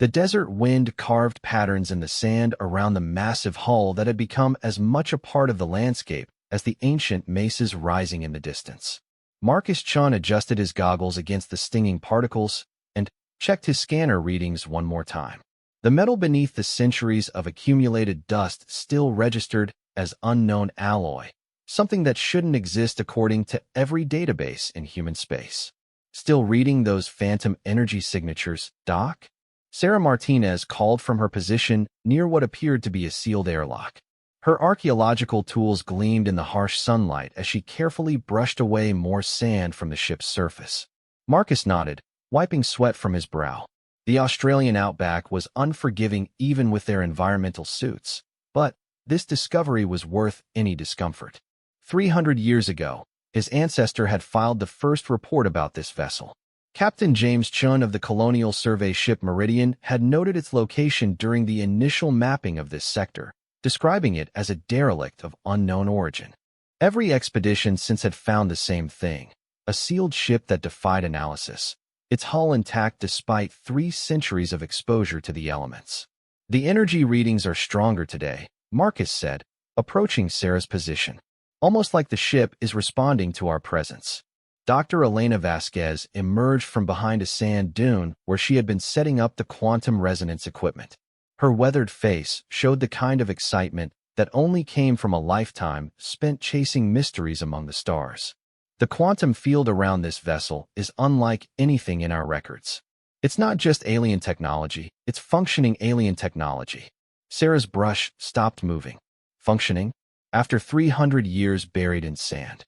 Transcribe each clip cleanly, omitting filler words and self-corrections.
The desert wind carved patterns in the sand around the massive hull that had become as much a part of the landscape as the ancient mesas rising in the distance. Marcus Chun adjusted his goggles against the stinging particles and checked his scanner readings one more time. The metal beneath the centuries of accumulated dust still registered as unknown alloy, something that shouldn't exist according to every database in human space. Still reading those phantom energy signatures, Doc? Sarah Martinez called from her position near what appeared to be a sealed airlock. Her archaeological tools gleamed in the harsh sunlight as she carefully brushed away more sand from the ship's surface. Marcus nodded, wiping sweat from his brow. The Australian outback was unforgiving even with their environmental suits, but this discovery was worth any discomfort. 300 years ago, his ancestor had filed the first report about this vessel. Captain James Chun of the Colonial Survey ship Meridian had noted its location during the initial mapping of this sector, describing it as a derelict of unknown origin. Every expedition since had found the same thing, a sealed ship that defied analysis, its hull intact despite 3 centuries of exposure to the elements. The energy readings are stronger today, Marcus said, approaching Sarah's position. Almost like the ship is responding to our presence. Dr. Elena Vasquez emerged from behind a sand dune where she had been setting up the quantum resonance equipment. Her weathered face showed the kind of excitement that only came from a lifetime spent chasing mysteries among the stars. The quantum field around this vessel is unlike anything in our records. It's not just alien technology, it's functioning alien technology. Sarah's brush stopped moving. Functioning? After 300 years buried in sand.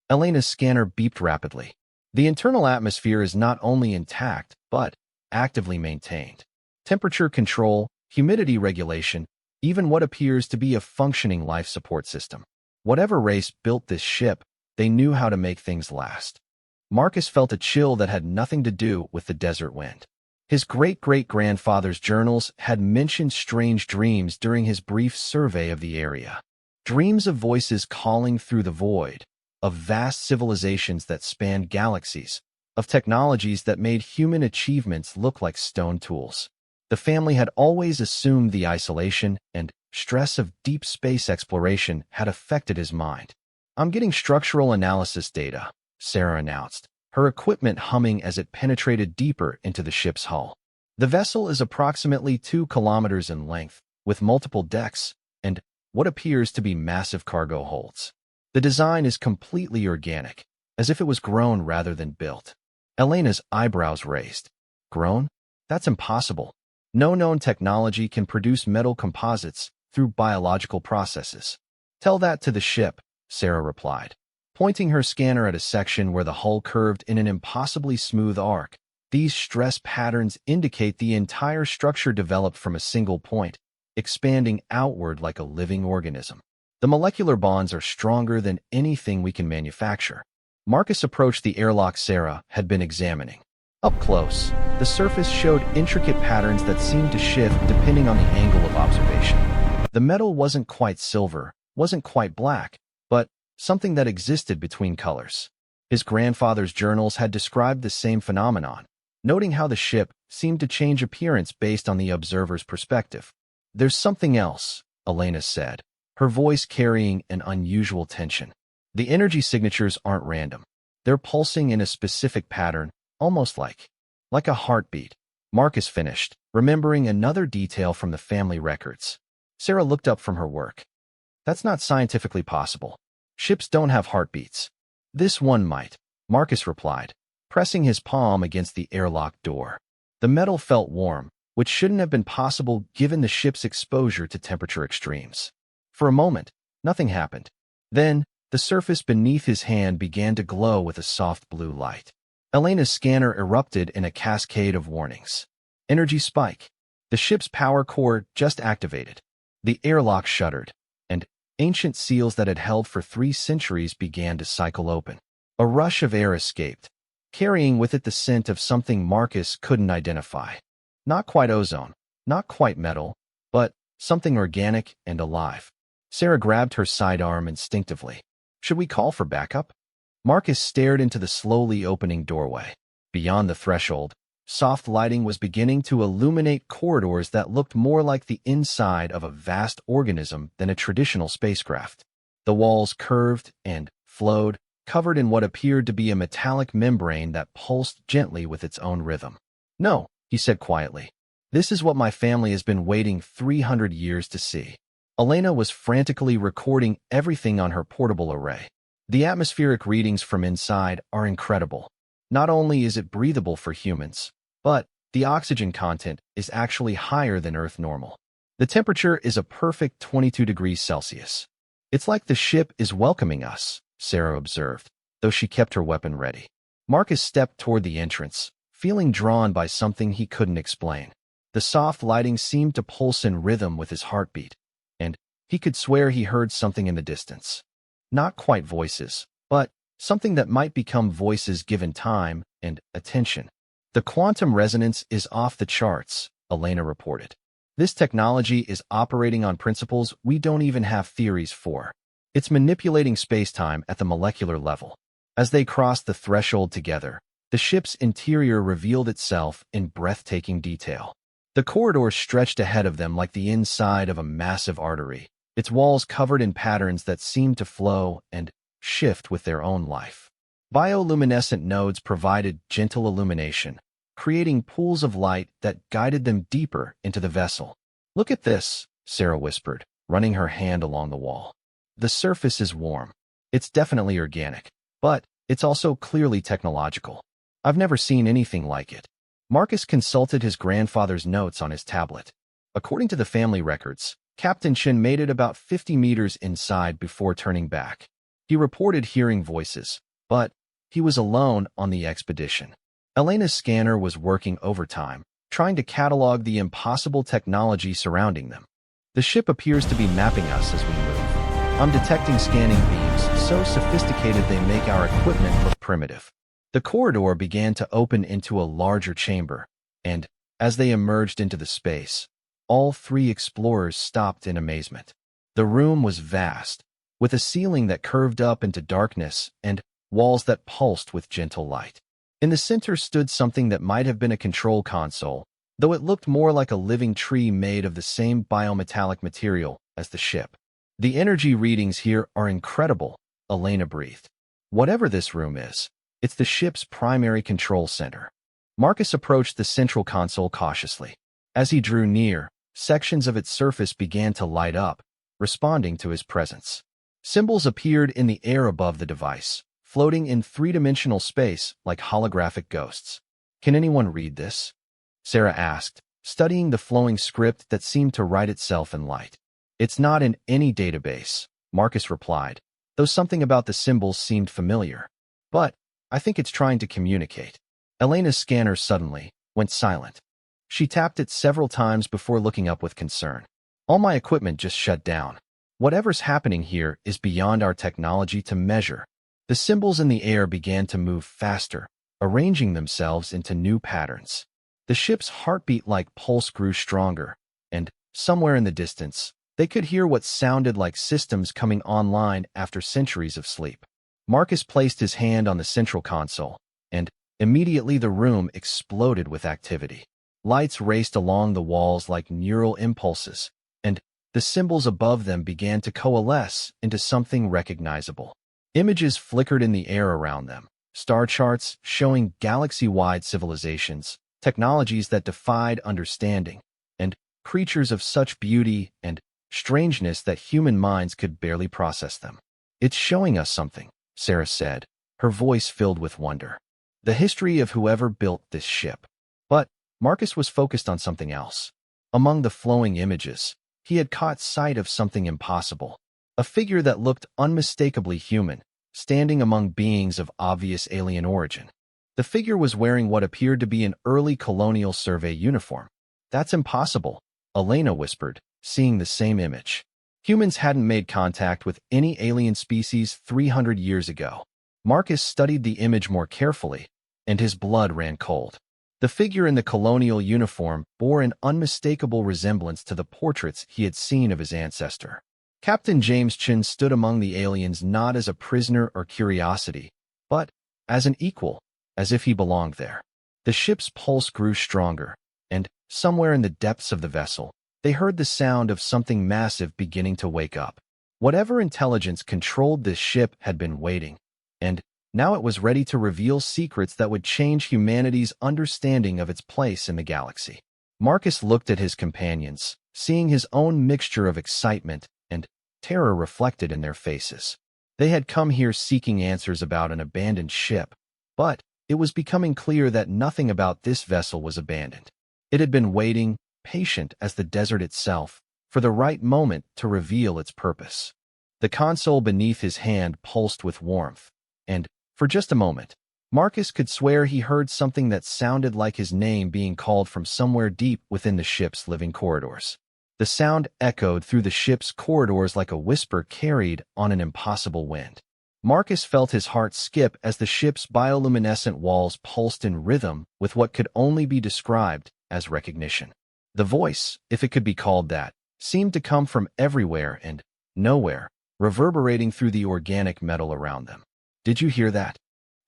Elena's scanner beeped rapidly. The internal atmosphere is not only intact, but actively maintained. Temperature control, humidity regulation, even what appears to be a functioning life support system. Whatever race built this ship, they knew how to make things last. Marcus felt a chill that had nothing to do with the desert wind. His great-great-grandfather's journals had mentioned strange dreams during his brief survey of the area. Dreams of voices calling through the void, of vast civilizations that spanned galaxies, of technologies that made human achievements look like stone tools. The family had always assumed the isolation and stress of deep space exploration had affected his mind. "I'm getting structural analysis data," Sarah announced, her equipment humming as it penetrated deeper into the ship's hull. The vessel is approximately 2 kilometers in length, with multiple decks and what appears to be massive cargo holds. The design is completely organic, as if it was grown rather than built. Elena's eyebrows raised. Grown? That's impossible. No known technology can produce metal composites through biological processes. "Tell that to the ship," Sarah replied, pointing her scanner at a section where the hull curved in an impossibly smooth arc. These stress patterns indicate the entire structure developed from a single point, expanding outward like a living organism. The molecular bonds are stronger than anything we can manufacture. Marcus approached the airlock Sarah had been examining. Up close, the surface showed intricate patterns that seemed to shift depending on the angle of observation. The metal wasn't quite silver, wasn't quite black, but something that existed between colors. His grandfather's journals had described the same phenomenon, noting how the ship seemed to change appearance based on the observer's perspective. "There's something else," Elena said, her voice carrying an unusual tension. "The energy signatures aren't random. They're pulsing in a specific pattern, almost like a heartbeat." Marcus finished, remembering another detail from the family records. Sarah looked up from her work. "That's not scientifically possible. Ships don't have heartbeats." "This one might," Marcus replied, pressing his palm against the airlock door. The metal felt warm, which shouldn't have been possible given the ship's exposure to temperature extremes. For a moment, nothing happened. Then, the surface beneath his hand began to glow with a soft blue light. Elena's scanner erupted in a cascade of warnings. Energy spike. The ship's power core just activated. The airlock shuddered, and ancient seals that had held for 3 centuries began to cycle open. A rush of air escaped, carrying with it the scent of something Marcus couldn't identify. Not quite ozone, not quite metal, but something organic and alive. Sarah grabbed her sidearm instinctively. "Should we call for backup?" Marcus stared into the slowly opening doorway. Beyond the threshold, Soft lighting was beginning to illuminate corridors that looked more like the inside of a vast organism than a traditional spacecraft. The walls curved and flowed, covered in what appeared to be a metallic membrane that pulsed gently with its own rhythm. "No," he said quietly. "This is what my family has been waiting 300 years to see." Elena was frantically recording everything on her portable array. The atmospheric readings from inside are incredible. Not only is it breathable for humans, but the oxygen content is actually higher than Earth normal. The temperature is a perfect 22 degrees Celsius. "It's like the ship is welcoming us," Sarah observed, though she kept her weapon ready. Marcus stepped toward the entrance, feeling drawn by something he couldn't explain. The soft lighting seemed to pulse in rhythm with his heartbeat, and he could swear he heard something in the distance. Not quite voices, but something that might become voices given time and attention. "The quantum resonance is off the charts," Elena reported. "This technology is operating on principles we don't even have theories for. It's manipulating spacetime at the molecular level." As they crossed the threshold together, the ship's interior revealed itself in breathtaking detail. The corridor stretched ahead of them like the inside of a massive artery, its walls covered in patterns that seemed to flow and shift with their own life. Bioluminescent nodes provided gentle illumination, creating pools of light that guided them deeper into the vessel. "Look at this," Sarah whispered, running her hand along the wall. "The surface is warm. It's definitely organic, but it's also clearly technological. I've never seen anything like it." Marcus consulted his grandfather's notes on his tablet. According to the family records, Captain Chin made it about 50 meters inside before turning back. He reported hearing voices, but he was alone on the expedition. Elena's scanner was working overtime, trying to catalog the impossible technology surrounding them. "The ship appears to be mapping us as we move. I'm detecting scanning beams so sophisticated they make our equipment look primitive." The corridor began to open into a larger chamber, and as they emerged into the space, all three explorers stopped in amazement. The room was vast, with a ceiling that curved up into darkness and walls that pulsed with gentle light. In the center stood something that might have been a control console, though it looked more like a living tree made of the same biometallic material as the ship. "The energy readings here are incredible," Elena breathed. "Whatever this room is, it's the ship's primary control center." Marcus approached the central console cautiously. As he drew near, sections of its surface began to light up, responding to his presence. Symbols appeared in the air above the device, floating in three-dimensional space like holographic ghosts. "Can anyone read this?" Sarah asked, studying the flowing script that seemed to write itself in light. "It's not in any database," Marcus replied, though something about the symbols seemed familiar. "But I think it's trying to communicate." Elena's scanner suddenly went silent. She tapped it several times before looking up with concern. "All my equipment just shut down. Whatever's happening here is beyond our technology to measure." The symbols in the air began to move faster, arranging themselves into new patterns. The ship's heartbeat-like pulse grew stronger, and somewhere in the distance, they could hear what sounded like systems coming online after centuries of sleep. Marcus placed his hand on the central console, and immediately the room exploded with activity. Lights raced along the walls like neural impulses, and the symbols above them began to coalesce into something recognizable. Images flickered in the air around them, star charts showing galaxy-wide civilizations, technologies that defied understanding, and creatures of such beauty and strangeness that human minds could barely process them. "It's showing us something," Sarah said, her voice filled with wonder. "The history of whoever built this ship." But Marcus was focused on something else. Among the flowing images, he had caught sight of something impossible. A figure that looked unmistakably human, standing among beings of obvious alien origin. The figure was wearing what appeared to be an early colonial survey uniform. "That's impossible," Elena whispered, seeing the same image. Humans hadn't made contact with any alien species 300 years ago. Marcus studied the image more carefully, and his blood ran cold. The figure in the colonial uniform bore an unmistakable resemblance to the portraits he had seen of his ancestor. Captain James Chin stood among the aliens not as a prisoner or curiosity, but as an equal, as if he belonged there. The ship's pulse grew stronger, and, somewhere in the depths of the vessel, they heard the sound of something massive beginning to wake up. Whatever intelligence controlled this ship had been waiting, and now it was ready to reveal secrets that would change humanity's understanding of its place in the galaxy. Marcus looked at his companions, seeing his own mixture of excitement and terror reflected in their faces. They had come here seeking answers about an abandoned ship, but it was becoming clear that nothing about this vessel was abandoned. It had been waiting, patient as the desert itself, for the right moment to reveal its purpose. The console beneath his hand pulsed with warmth, and, for just a moment, Marcus could swear he heard something that sounded like his name being called from somewhere deep within the ship's living corridors. The sound echoed through the ship's corridors like a whisper carried on an impossible wind. Marcus felt his heart skip as the ship's bioluminescent walls pulsed in rhythm with what could only be described as recognition. The voice, if it could be called that, seemed to come from everywhere and nowhere, reverberating through the organic metal around them. "Did you hear that?"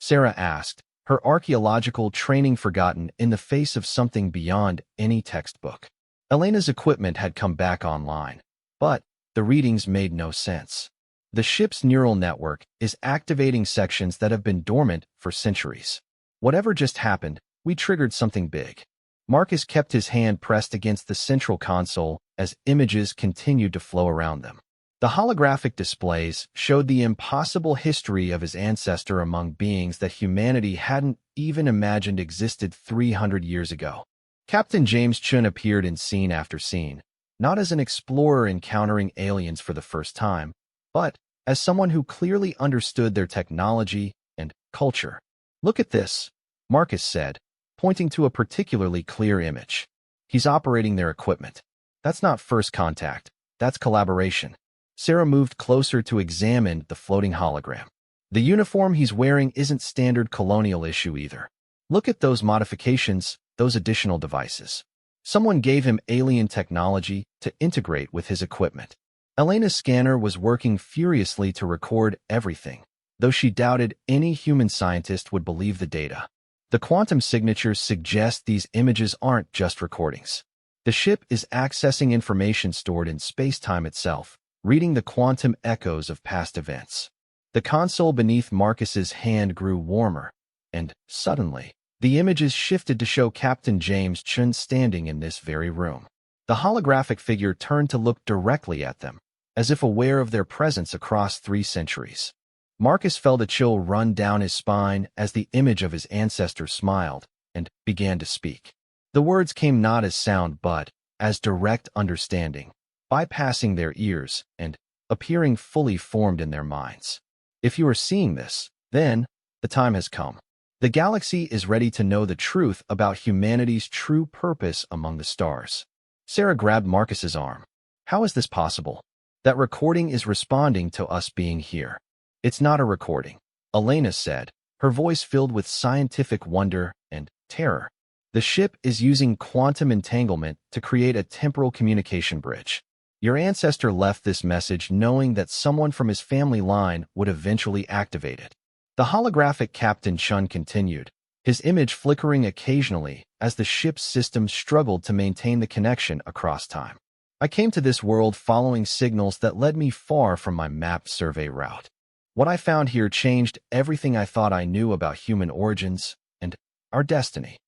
Sarah asked, her archaeological training forgotten in the face of something beyond any textbook. Elena's equipment had come back online, but the readings made no sense. The ship's neural network is activating sections that have been dormant for centuries. Whatever just happened, we triggered something big. Marcus kept his hand pressed against the central console as images continued to flow around them. The holographic displays showed the impossible history of his ancestor among beings that humanity hadn't even imagined existed 300 years ago. Captain James Chun appeared in scene after scene, not as an explorer encountering aliens for the first time, but as someone who clearly understood their technology and culture. "Look at this," Marcus said, pointing to a particularly clear image. "He's operating their equipment. That's not first contact, that's collaboration." Sarah moved closer to examine the floating hologram. "The uniform he's wearing isn't standard colonial issue either. Look at those modifications, those additional devices. Someone gave him alien technology to integrate with his equipment." Elena's scanner was working furiously to record everything, though she doubted any human scientist would believe the data. The quantum signatures suggest these images aren't just recordings. The ship is accessing information stored in space-time itself, reading the quantum echoes of past events. The console beneath Marcus's hand grew warmer, and, suddenly, the images shifted to show Captain James Chun standing in this very room. The holographic figure turned to look directly at them, as if aware of their presence across 3 centuries. Marcus felt a chill run down his spine as the image of his ancestor smiled and began to speak. The words came not as sound but as direct understanding, bypassing their ears and appearing fully formed in their minds. "If you are seeing this, then the time has come. The galaxy is ready to know the truth about humanity's true purpose among the stars." Sarah grabbed Marcus's arm. "How is this possible? That recording is responding to us being here." "It's not a recording," Elena said, her voice filled with scientific wonder and terror. "The ship is using quantum entanglement to create a temporal communication bridge. Your ancestor left this message knowing that someone from his family line would eventually activate it." The holographic Captain Chun continued, his image flickering occasionally as the ship's systems struggled to maintain the connection across time. "I came to this world following signals that led me far from my mapped survey route. What I found here changed everything I thought I knew about human origins and our destiny."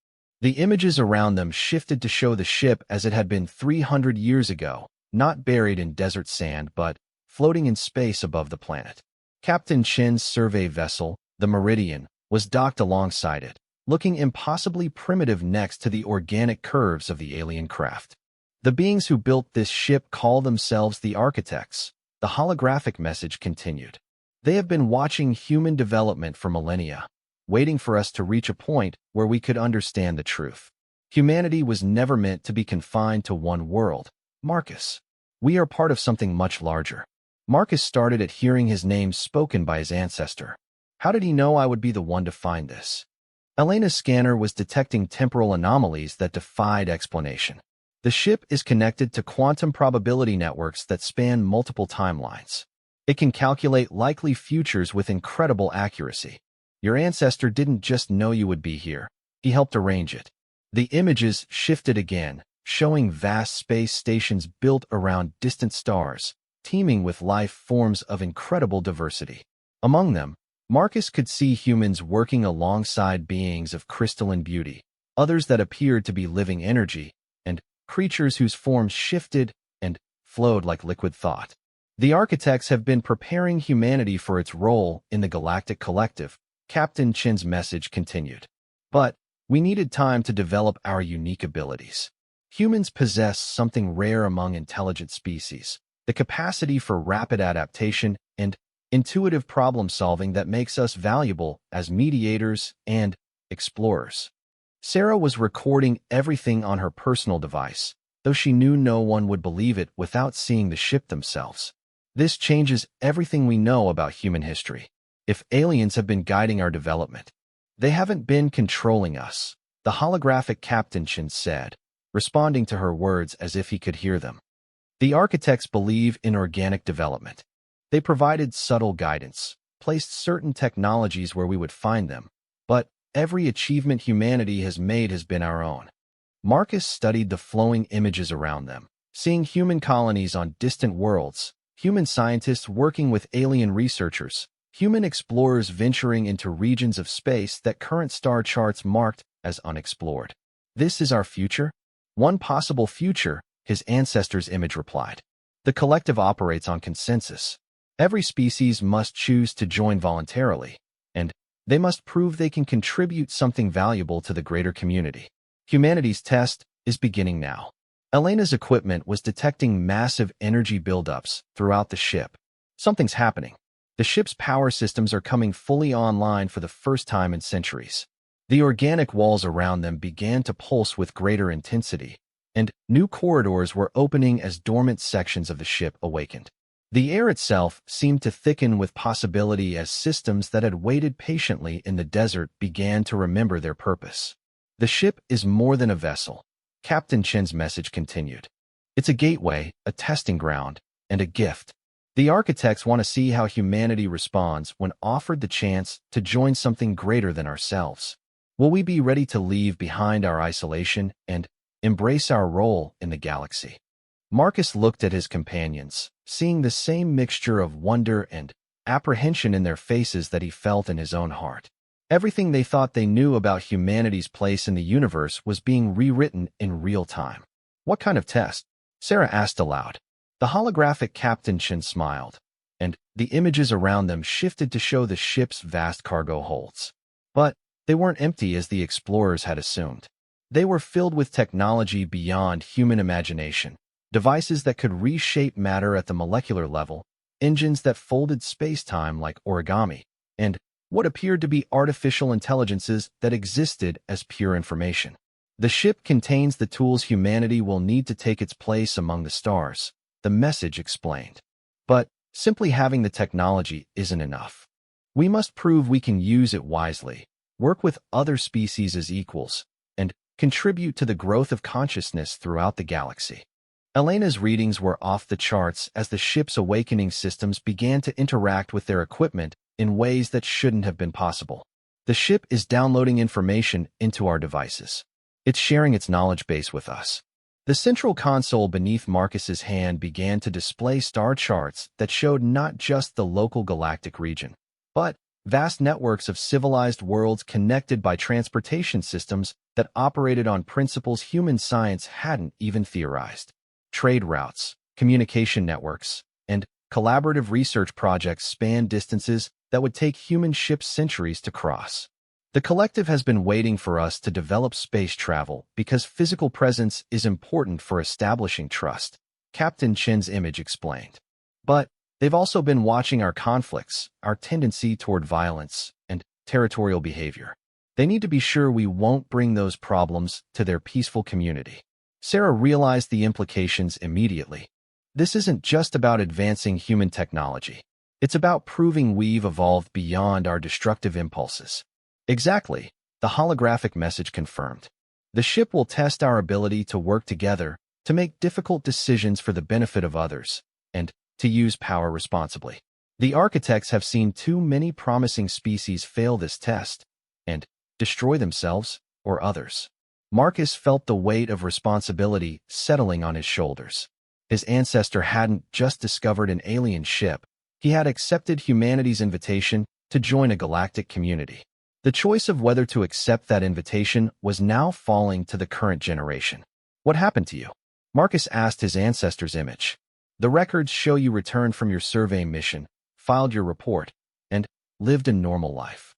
The images around them shifted to show the ship as it had been 300 years ago, not buried in desert sand but floating in space above the planet. Captain Chin's survey vessel, the Meridian, was docked alongside it, looking impossibly primitive next to the organic curves of the alien craft. "The beings who built this ship call themselves the architects," the holographic message continued. "They have been watching human development for millennia, waiting for us to reach a point where we could understand the truth. Humanity was never meant to be confined to one world, Marcus. We are part of something much larger." Marcus started at hearing his name spoken by his ancestor. How did he know I would be the one to find this? Elena's scanner was detecting temporal anomalies that defied explanation. The ship is connected to quantum probability networks that span multiple timelines. It can calculate likely futures with incredible accuracy. Your ancestor didn't just know you would be here. He helped arrange it. The images shifted again, showing vast space stations built around distant stars, teeming with life forms of incredible diversity. Among them, Marcus could see humans working alongside beings of crystalline beauty, others that appeared to be living energy, and creatures whose forms shifted and flowed like liquid thought. The architects have been preparing humanity for its role in the Galactic Collective, Captain Chin's message continued. But we needed time to develop our unique abilities. Humans possess something rare among intelligent species, the capacity for rapid adaptation and intuitive problem-solving that makes us valuable as mediators and explorers. Sarah was recording everything on her personal device, though she knew no one would believe it without seeing the ship themselves. This changes everything we know about human history. If aliens have been guiding our development, they haven't been controlling us, the holographic Captain Chin said, responding to her words as if he could hear them. The architects believe in organic development. They provided subtle guidance, placed certain technologies where we would find them, but every achievement humanity has made has been our own. Marcus studied the flowing images around them, seeing human colonies on distant worlds, human scientists working with alien researchers, human explorers venturing into regions of space that current star charts marked as unexplored. This is our future? One possible future, his ancestor's image replied. The collective operates on consensus. Every species must choose to join voluntarily, and they must prove they can contribute something valuable to the greater community. Humanity's test is beginning now. Elena's equipment was detecting massive energy buildups throughout the ship. Something's happening. The ship's power systems are coming fully online for the first time in centuries. The organic walls around them began to pulse with greater intensity, and new corridors were opening as dormant sections of the ship awakened. The air itself seemed to thicken with possibility as systems that had waited patiently in the desert began to remember their purpose. The ship is more than a vessel, Captain Chin's message continued. It's a gateway, a testing ground, and a gift. The architects want to see how humanity responds when offered the chance to join something greater than ourselves. Will we be ready to leave behind our isolation and embrace our role in the galaxy? Marcus looked at his companions, seeing the same mixture of wonder and apprehension in their faces that he felt in his own heart. Everything they thought they knew about humanity's place in the universe was being rewritten in real time. What kind of test? Sarah asked aloud. The holographic Captain Chin smiled, and the images around them shifted to show the ship's vast cargo holds. But they weren't empty as the explorers had assumed. They were filled with technology beyond human imagination, devices that could reshape matter at the molecular level, engines that folded space-time like origami, and what appeared to be artificial intelligences that existed as pure information. The ship contains the tools humanity will need to take its place among the stars, the message explained. But simply having the technology isn't enough. We must prove we can use it wisely, work with other species as equals, and contribute to the growth of consciousness throughout the galaxy. Elena's readings were off the charts as the ship's awakening systems began to interact with their equipment in ways that shouldn't have been possible. The ship is downloading information into our devices. It's sharing its knowledge base with us. The central console beneath Marcus's hand began to display star charts that showed not just the local galactic region, but vast networks of civilized worlds connected by transportation systems that operated on principles human science hadn't even theorized. Trade routes, communication networks, and collaborative research projects span distances that would take human ships centuries to cross. The collective has been waiting for us to develop space travel because physical presence is important for establishing trust, Captain Chin's image explained. But they've also been watching our conflicts, our tendency toward violence, and territorial behavior. They need to be sure we won't bring those problems to their peaceful community. Sarah realized the implications immediately. This isn't just about advancing human technology. It's about proving we've evolved beyond our destructive impulses. Exactly, the holographic message confirmed. The ship will test our ability to work together, to make difficult decisions for the benefit of others, and to use power responsibly. The architects have seen too many promising species fail this test and destroy themselves, or others? Marcus felt the weight of responsibility settling on his shoulders. His ancestor hadn't just discovered an alien ship, he had accepted humanity's invitation to join a galactic community. The choice of whether to accept that invitation was now falling to the current generation. What happened to you? Marcus asked his ancestor's image. The records show you returned from your survey mission, filed your report, and lived a normal life.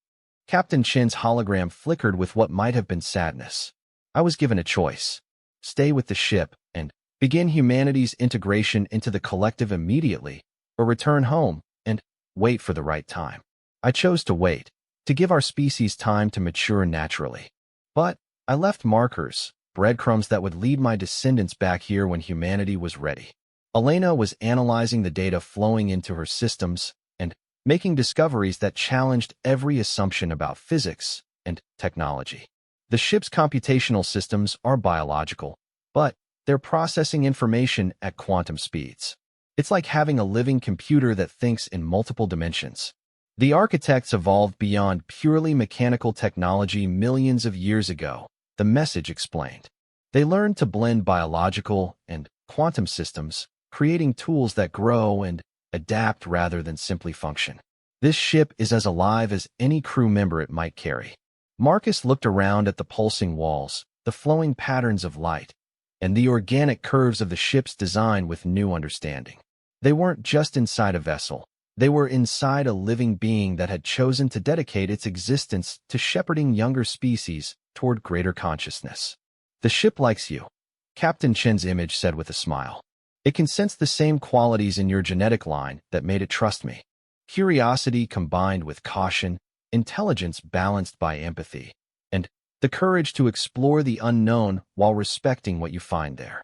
Captain Chin's hologram flickered with what might have been sadness. I was given a choice. Stay with the ship and begin humanity's integration into the collective immediately, or return home and wait for the right time. I chose to wait, to give our species time to mature naturally. But I left markers, breadcrumbs that would lead my descendants back here when humanity was ready. Elena was analyzing the data flowing into her systems and making discoveries that challenged every assumption about physics and technology. The ship's computational systems are biological, but they're processing information at quantum speeds. It's like having a living computer that thinks in multiple dimensions. The architects evolved beyond purely mechanical technology millions of years ago, the message explained. They learned to blend biological and quantum systems, creating tools that grow and adapt rather than simply function. This ship is as alive as any crew member it might carry. Marcus looked around at the pulsing walls, the flowing patterns of light, and the organic curves of the ship's design with new understanding. They weren't just inside a vessel. They were inside a living being that had chosen to dedicate its existence to shepherding younger species toward greater consciousness. The ship likes you, Captain Chin's image said with a smile. It can sense the same qualities in your genetic line that made it trust me. Curiosity combined with caution, intelligence balanced by empathy, and the courage to explore the unknown while respecting what you find there.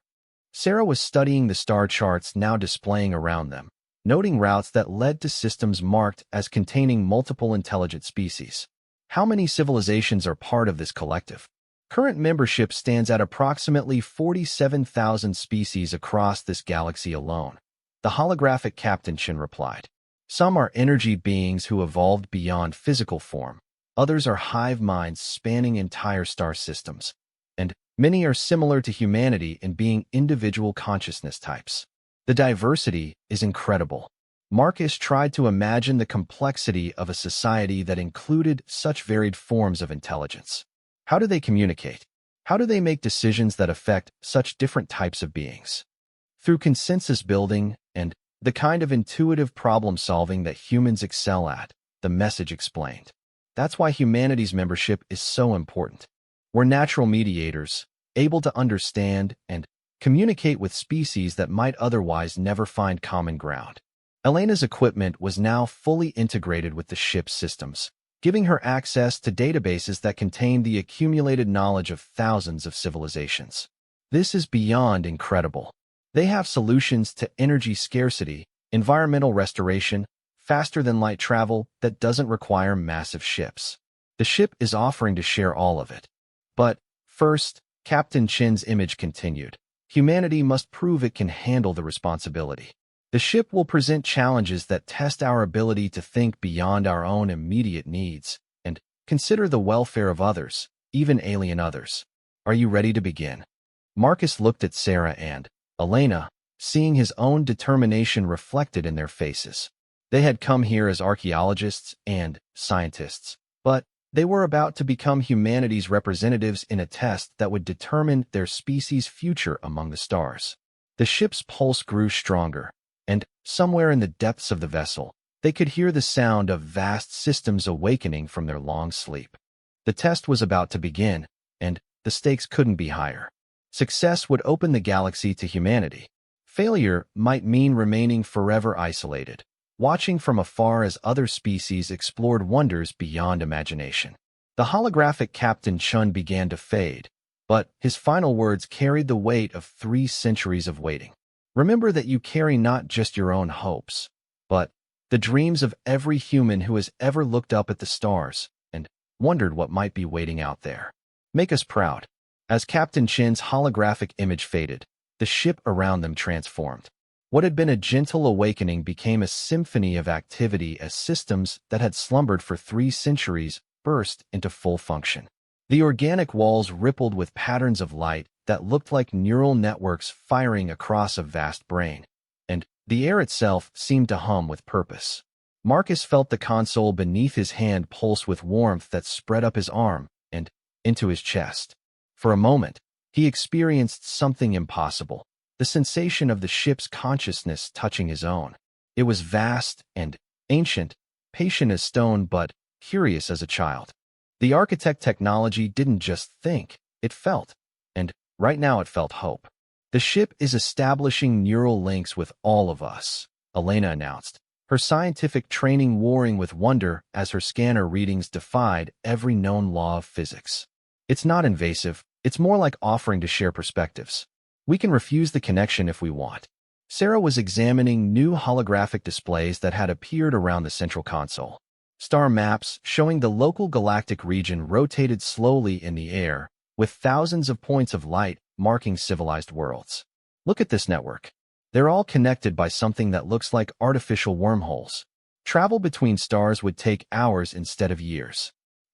Sarah was studying the star charts now displaying around them, noting routes that led to systems marked as containing multiple intelligent species. How many civilizations are part of this collective? Current membership stands at approximately 47,000 species across this galaxy alone. The holographic Captain Chin replied. Some are energy beings who evolved beyond physical form. Others are hive minds spanning entire star systems. And many are similar to humanity in being individual consciousness types. The diversity is incredible. Marcus tried to imagine the complexity of a society that included such varied forms of intelligence. How do they communicate? How do they make decisions that affect such different types of beings? Through consensus building and the kind of intuitive problem-solving that humans excel at, the message explained. That's why humanity's membership is so important. We're natural mediators, able to understand and communicate with species that might otherwise never find common ground. Elena's equipment was now fully integrated with the ship's systems, giving her access to databases that contained the accumulated knowledge of thousands of civilizations. This is beyond incredible. They have solutions to energy scarcity, environmental restoration, faster-than-light travel that doesn't require massive ships. The ship is offering to share all of it. But first, Captain Chin's image continued. Humanity must prove it can handle the responsibility. The ship will present challenges that test our ability to think beyond our own immediate needs and consider the welfare of others, even alien others. Are you ready to begin? Marcus looked at Sarah and Elena, seeing his own determination reflected in their faces. They had come here as archaeologists and scientists, but they were about to become humanity's representatives in a test that would determine their species' future among the stars. The ship's pulse grew stronger, and somewhere in the depths of the vessel, they could hear the sound of vast systems awakening from their long sleep. The test was about to begin, and the stakes couldn't be higher. Success would open the galaxy to humanity. Failure might mean remaining forever isolated, watching from afar as other species explored wonders beyond imagination. The holographic Captain Chun began to fade, but his final words carried the weight of 3 centuries of waiting. Remember that you carry not just your own hopes, but the dreams of every human who has ever looked up at the stars and wondered what might be waiting out there. Make us proud. As Captain Chin's holographic image faded, the ship around them transformed. What had been a gentle awakening became a symphony of activity as systems that had slumbered for 3 centuries burst into full function. The organic walls rippled with patterns of light that looked like neural networks firing across a vast brain, and the air itself seemed to hum with purpose. Marcus felt the console beneath his hand pulse with warmth that spread up his arm and into his chest. For a moment, he experienced something impossible, the sensation of the ship's consciousness touching his own. It was vast and ancient, patient as stone but curious as a child. The architect technology didn't just think, it felt. And right now it felt hope. The ship is establishing neural links with all of us, Elena announced, her scientific training warring with wonder as her scanner readings defied every known law of physics. It's not invasive, it's more like offering to share perspectives. We can refuse the connection if we want. Sarah was examining new holographic displays that had appeared around the central console. Star maps showing the local galactic region rotated slowly in the air, with thousands of points of light marking civilized worlds. Look at this network. They're all connected by something that looks like artificial wormholes. Travel between stars would take hours instead of years.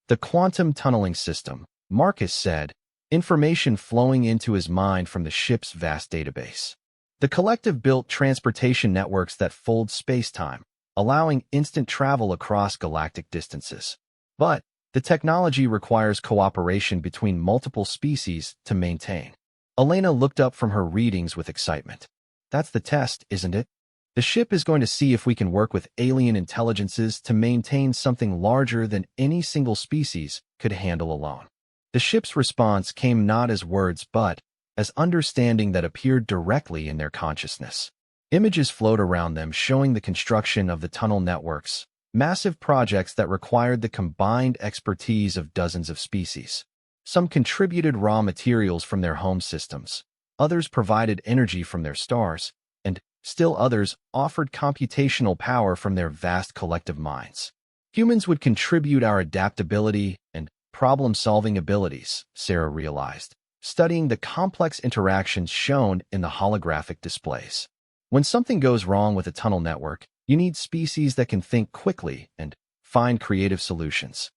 The quantum tunneling system, Marcus said, information flowing into his mind from the ship's vast database. The collective built transportation networks that fold space-time, allowing instant travel across galactic distances. But the technology requires cooperation between multiple species to maintain. Elena looked up from her readings with excitement. That's the test, isn't it? The ship is going to see if we can work with alien intelligences to maintain something larger than any single species could handle alone. The ship's response came not as words but as understanding that appeared directly in their consciousness. Images flowed around them showing the construction of the tunnel networks, massive projects that required the combined expertise of dozens of species. Some contributed raw materials from their home systems, others provided energy from their stars, and still others offered computational power from their vast collective minds. Humans would contribute our adaptability and problem-solving abilities, Sarah realized, studying the complex interactions shown in the holographic displays. When something goes wrong with a tunnel network, you need species that can think quickly and find creative solutions.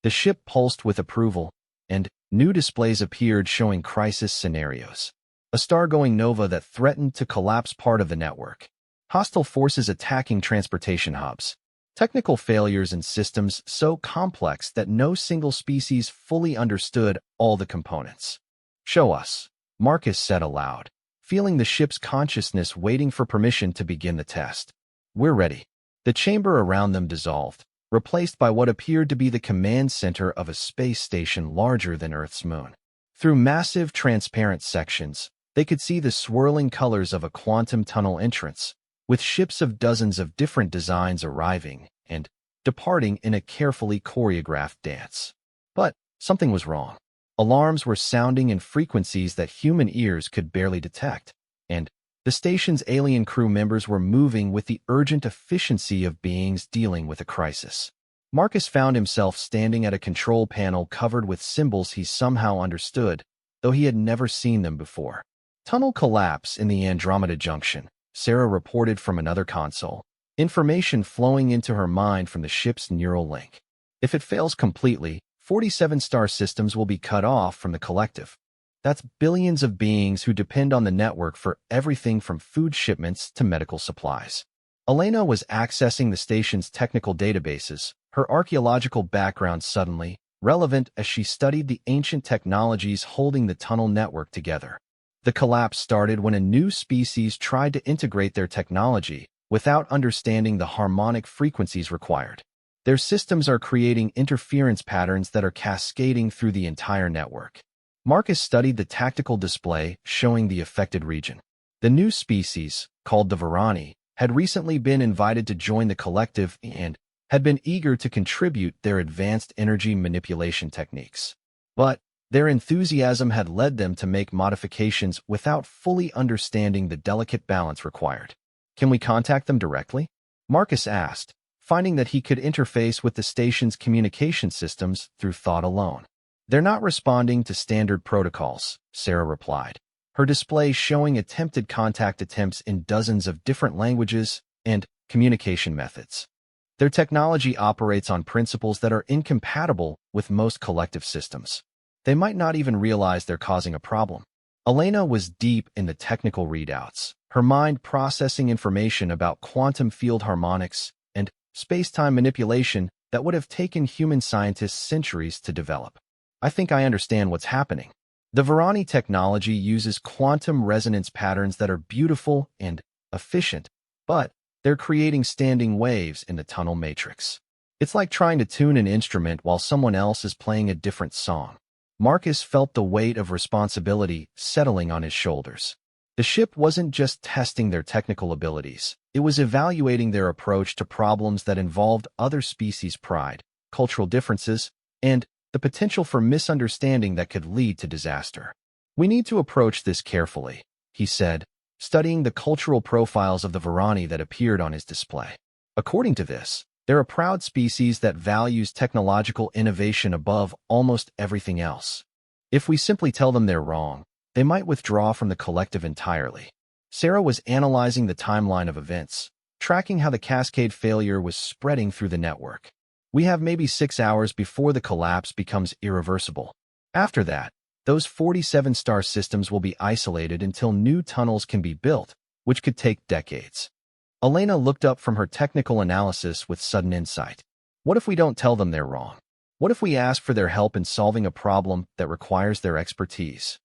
The ship pulsed with approval, and new displays appeared showing crisis scenarios. A star-going nova that threatened to collapse part of the network. Hostile forces attacking transportation hubs. Technical failures in systems so complex that no single species fully understood all the components. Show us, Marcus said aloud, feeling the ship's consciousness waiting for permission to begin the test. We're ready. The chamber around them dissolved, replaced by what appeared to be the command center of a space station larger than Earth's moon. Through massive transparent sections, they could see the swirling colors of a quantum tunnel entrance, with ships of dozens of different designs arriving and departing in a carefully choreographed dance. But something was wrong. Alarms were sounding in frequencies that human ears could barely detect, and the station's alien crew members were moving with the urgent efficiency of beings dealing with a crisis. Marcus found himself standing at a control panel covered with symbols he somehow understood, though he had never seen them before. Tunnel collapse in the Andromeda Junction, Sarah reported from another console, information flowing into her mind from the ship's neural link. If it fails completely, 47 star systems will be cut off from the collective. That's billions of beings who depend on the network for everything from food shipments to medical supplies. Elena was accessing the station's technical databases, her archaeological background suddenly relevant as she studied the ancient technologies holding the tunnel network together. The collapse started when a new species tried to integrate their technology without understanding the harmonic frequencies required. Their systems are creating interference patterns that are cascading through the entire network. Marcus studied the tactical display showing the affected region. The new species, called the Varani, had recently been invited to join the collective and had been eager to contribute their advanced energy manipulation techniques. But their enthusiasm had led them to make modifications without fully understanding the delicate balance required. Can we contact them directly? Marcus asked, finding that he could interface with the station's communication systems through thought alone. They're not responding to standard protocols, Sarah replied, her display showing attempted contact attempts in dozens of different languages and communication methods. Their technology operates on principles that are incompatible with most collective systems. they might not even realize they're causing a problem. Elena was deep in the technical readouts, her mind processing information about quantum field harmonics and space-time manipulation that would have taken human scientists centuries to develop. I think I understand what's happening. The Varani technology uses quantum resonance patterns that are beautiful and efficient, but they're creating standing waves in the tunnel matrix. It's like trying to tune an instrument while someone else is playing a different song. Marcus felt the weight of responsibility settling on his shoulders. The ship wasn't just testing their technical abilities, it was evaluating their approach to problems that involved other species' pride, cultural differences, and the potential for misunderstanding that could lead to disaster. We need to approach this carefully, he said, studying the cultural profiles of the Varani that appeared on his display. According to this, they're a proud species that values technological innovation above almost everything else. If we simply tell them they're wrong, they might withdraw from the collective entirely. Sarah was analyzing the timeline of events, tracking how the cascade failure was spreading through the network. We have maybe 6 hours before the collapse becomes irreversible. After that, those 47 star systems will be isolated until new tunnels can be built, which could take decades. Elena looked up from her technical analysis with sudden insight. What if we don't tell them they're wrong? What if we ask for their help in solving a problem that requires their expertise?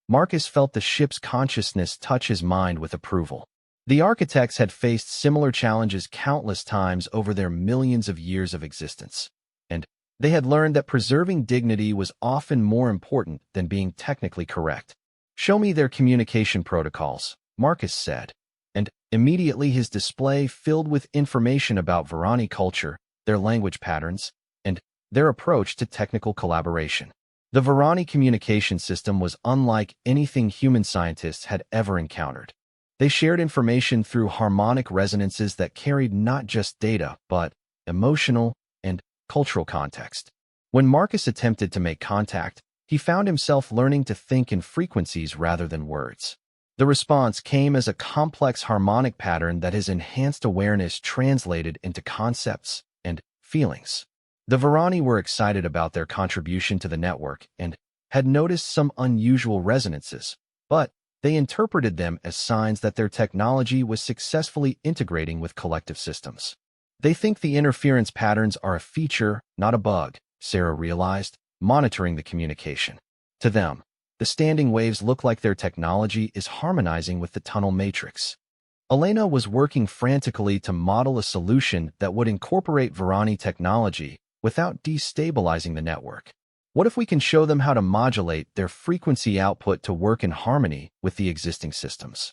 Marcus felt the ship's consciousness touch his mind with approval. The architects had faced similar challenges countless times over their millions of years of existence, and they had learned that preserving dignity was often more important than being technically correct. "Show me their communication protocols," Marcus said, and immediately his display filled with information about Varani culture, their language patterns, and their approach to technical collaboration. The Varani communication system was unlike anything human scientists had ever encountered. They shared information through harmonic resonances that carried not just data, but emotional and cultural context. When Marcus attempted to make contact, he found himself learning to think in frequencies rather than words. The response came as a complex harmonic pattern that his enhanced awareness translated into concepts and feelings. The Varani were excited about their contribution to the network and had noticed some unusual resonances, but they interpreted them as signs that their technology was successfully integrating with collective systems. They think the interference patterns are a feature, not a bug, Sarah realized, monitoring the communication. To them, the standing waves look like their technology is harmonizing with the tunnel matrix. Elena was working frantically to model a solution that would incorporate Varani technology without destabilizing the network. What if we can show them how to modulate their frequency output to work in harmony with the existing systems?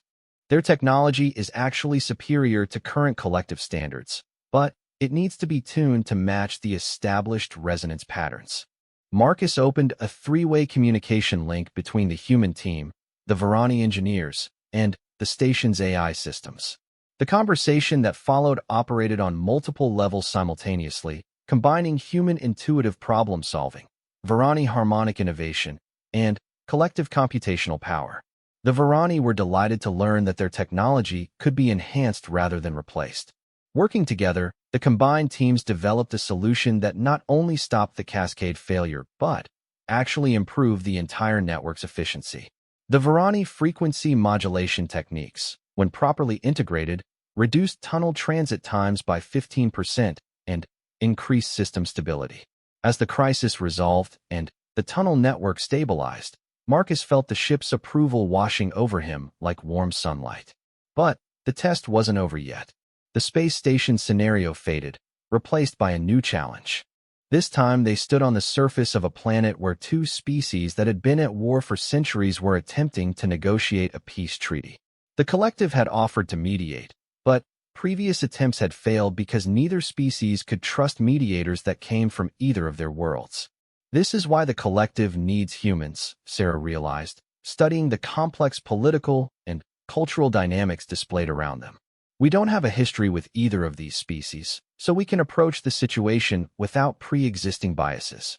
Their technology is actually superior to current collective standards, but it needs to be tuned to match the established resonance patterns. Marcus opened a three-way communication link between the human team, the Varani engineers, and the station's AI systems. The conversation that followed operated on multiple levels simultaneously, combining human intuitive problem-solving, Varani harmonic innovation, and collective computational power. The Varani were delighted to learn that their technology could be enhanced rather than replaced. Working together, the combined teams developed a solution that not only stopped the cascade failure, but actually improved the entire network's efficiency. The Varani frequency modulation techniques, when properly integrated, reduced tunnel transit times by 15% and increased system stability. As the crisis resolved and the tunnel network stabilized, Marcus felt the ship's approval washing over him like warm sunlight. But the test wasn't over yet. The space station scenario faded, replaced by a new challenge. This time they stood on the surface of a planet where two species that had been at war for centuries were attempting to negotiate a peace treaty. The collective had offered to mediate, but previous attempts had failed because neither species could trust mediators that came from either of their worlds. This is why the collective needs humans, Sarah realized, studying the complex political and cultural dynamics displayed around them. We don't have a history with either of these species, so we can approach the situation without pre-existing biases.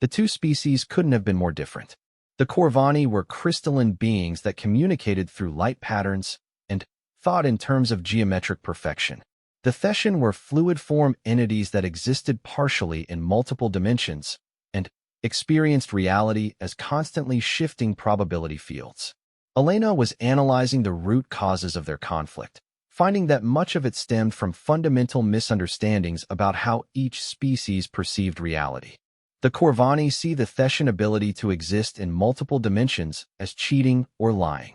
The two species couldn't have been more different. The Corvani were crystalline beings that communicated through light patterns and thought in terms of geometric perfection. The Theshan were fluid-form entities that existed partially in multiple dimensions, and experienced reality as constantly shifting probability fields. Elena was analyzing the root causes of their conflict, finding that much of it stemmed from fundamental misunderstandings about how each species perceived reality. The Corvani see the Thetian ability to exist in multiple dimensions as cheating or lying.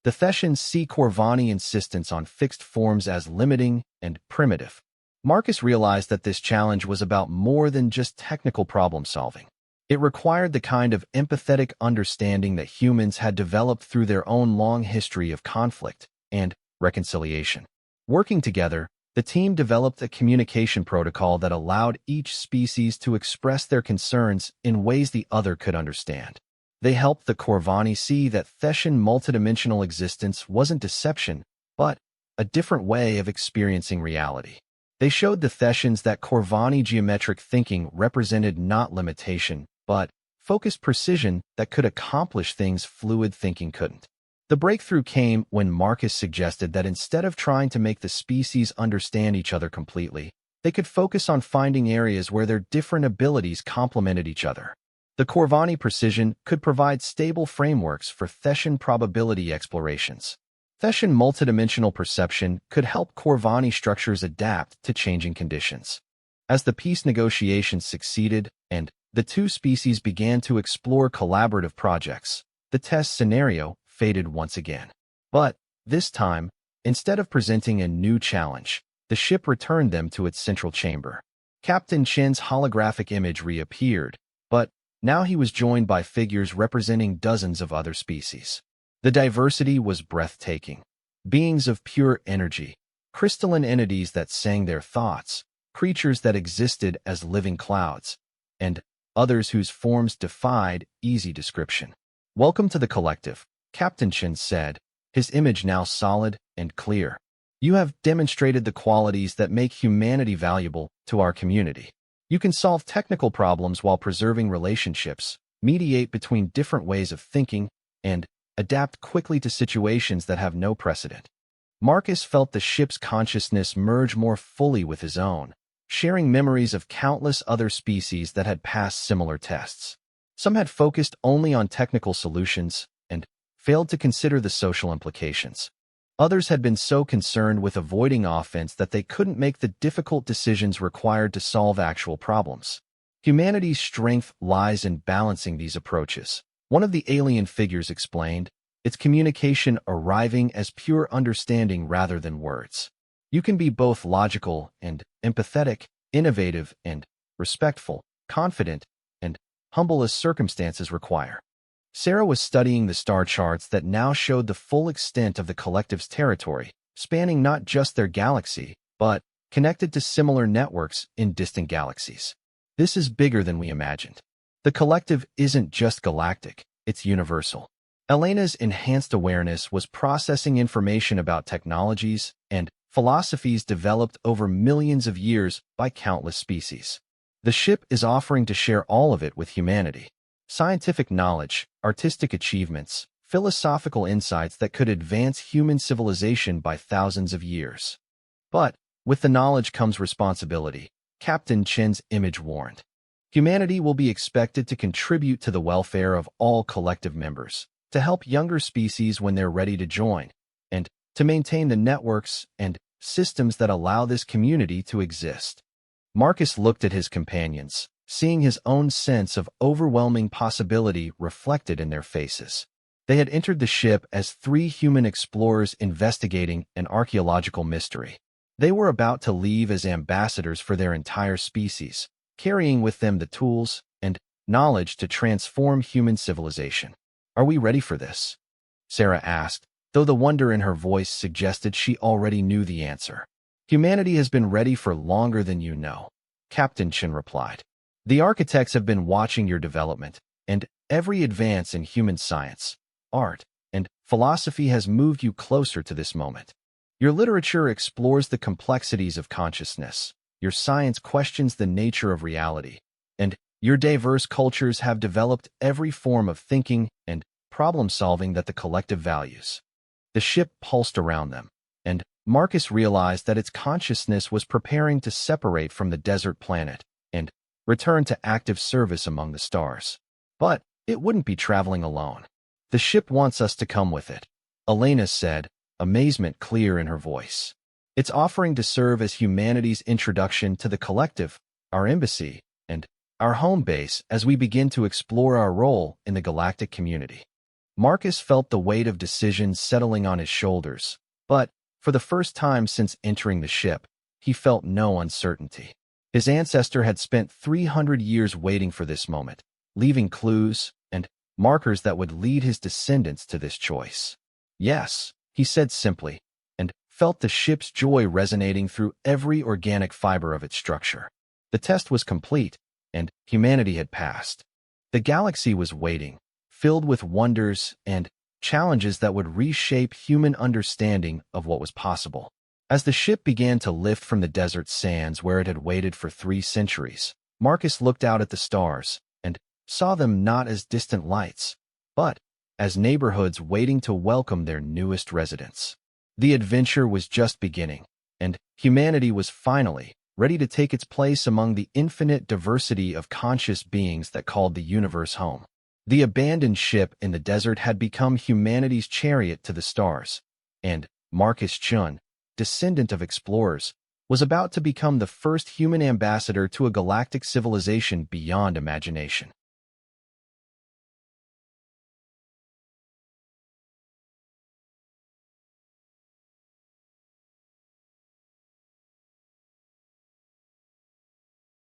The Thetians see Corvani insistence on fixed forms as limiting and primitive. Marcus realized that this challenge was about more than just technical problem-solving. It required the kind of empathetic understanding that humans had developed through their own long history of conflict and reconciliation. Working together, the team developed a communication protocol that allowed each species to express their concerns in ways the other could understand. They helped the Corvani see that Thetian multidimensional existence wasn't deception, but a different way of experiencing reality. They showed the Thetians that Corvani geometric thinking represented not limitation, but focused precision that could accomplish things fluid thinking couldn't. The breakthrough came when Marcus suggested that instead of trying to make the species understand each other completely, they could focus on finding areas where their different abilities complemented each other. The Corvani precision could provide stable frameworks for Thetian probability explorations. Thetian multidimensional perception could help Corvani structures adapt to changing conditions. As the peace negotiations succeeded and the two species began to explore collaborative projects, the test scenario faded once again. But this time, instead of presenting a new challenge, the ship returned them to its central chamber. Captain Chen's holographic image reappeared, but now he was joined by figures representing dozens of other species. The diversity was breathtaking. Beings of pure energy, crystalline entities that sang their thoughts, creatures that existed as living clouds, and others whose forms defied easy description. "Welcome to the collective," Captain Chen said, his image now solid and clear. "You have demonstrated the qualities that make humanity valuable to our community. You can solve technical problems while preserving relationships, mediate between different ways of thinking, and adapt quickly to situations that have no precedent." Marcus felt the ship's consciousness merge more fully with his own, sharing memories of countless other species that had passed similar tests. Some had focused only on technical solutions and failed to consider the social implications. Others had been so concerned with avoiding offense that they couldn't make the difficult decisions required to solve actual problems. Humanity's strength lies in balancing these approaches. One of the alien figures explained, its communication arriving as pure understanding rather than words. You can be both logical and empathetic, innovative and respectful, confident and humble as circumstances require. Sarah was studying the star charts that now showed the full extent of the collective's territory, spanning not just their galaxy, but connected to similar networks in distant galaxies. This is bigger than we imagined. The collective isn't just galactic, it's universal. Elena's enhanced awareness was processing information about technologies and philosophies developed over millions of years by countless species. The ship is offering to share all of it with humanity. Scientific knowledge, artistic achievements, philosophical insights that could advance human civilization by thousands of years. But with the knowledge comes responsibility, Captain Chen's image warned. Humanity will be expected to contribute to the welfare of all collective members, to help younger species when they're ready to join, and to maintain the networks and systems that allow this community to exist. Marcus looked at his companions, seeing his own sense of overwhelming possibility reflected in their faces. They had entered the ship as three human explorers investigating an archaeological mystery. They were about to leave as ambassadors for their entire species, carrying with them the tools and knowledge to transform human civilization. "Are we ready for this?" Sarah asked, though the wonder in her voice suggested she already knew the answer. "Humanity has been ready for longer than you know," Captain Chen replied. "The architects have been watching your development, and every advance in human science, art, and philosophy has moved you closer to this moment. Your literature explores the complexities of consciousness, your science questions the nature of reality, and your diverse cultures have developed every form of thinking and problem-solving that the collective values." The ship pulsed around them, and Marcus realized that its consciousness was preparing to separate from the desert planet and return to active service among the stars. But it wouldn't be traveling alone. The ship wants us to come with it, Elena said, amazement clear in her voice. It's offering to serve as humanity's introduction to the collective, our embassy, and our home base as we begin to explore our role in the galactic community. Marcus felt the weight of decisions settling on his shoulders, but for the first time since entering the ship, he felt no uncertainty. His ancestor had spent 300 years waiting for this moment, leaving clues and markers that would lead his descendants to this choice. Yes, he said simply, and felt the ship's joy resonating through every organic fiber of its structure. The test was complete, and humanity had passed. The galaxy was waiting, filled with wonders and challenges that would reshape human understanding of what was possible. As the ship began to lift from the desert sands where it had waited for 3 centuries, Marcus looked out at the stars and saw them not as distant lights, but as neighborhoods waiting to welcome their newest residents. The adventure was just beginning, and humanity was finally ready to take its place among the infinite diversity of conscious beings that called the universe home. The abandoned ship in the desert had become humanity's chariot to the stars, and Marcus Chun, descendant of explorers, was about to become the first human ambassador to a galactic civilization beyond imagination.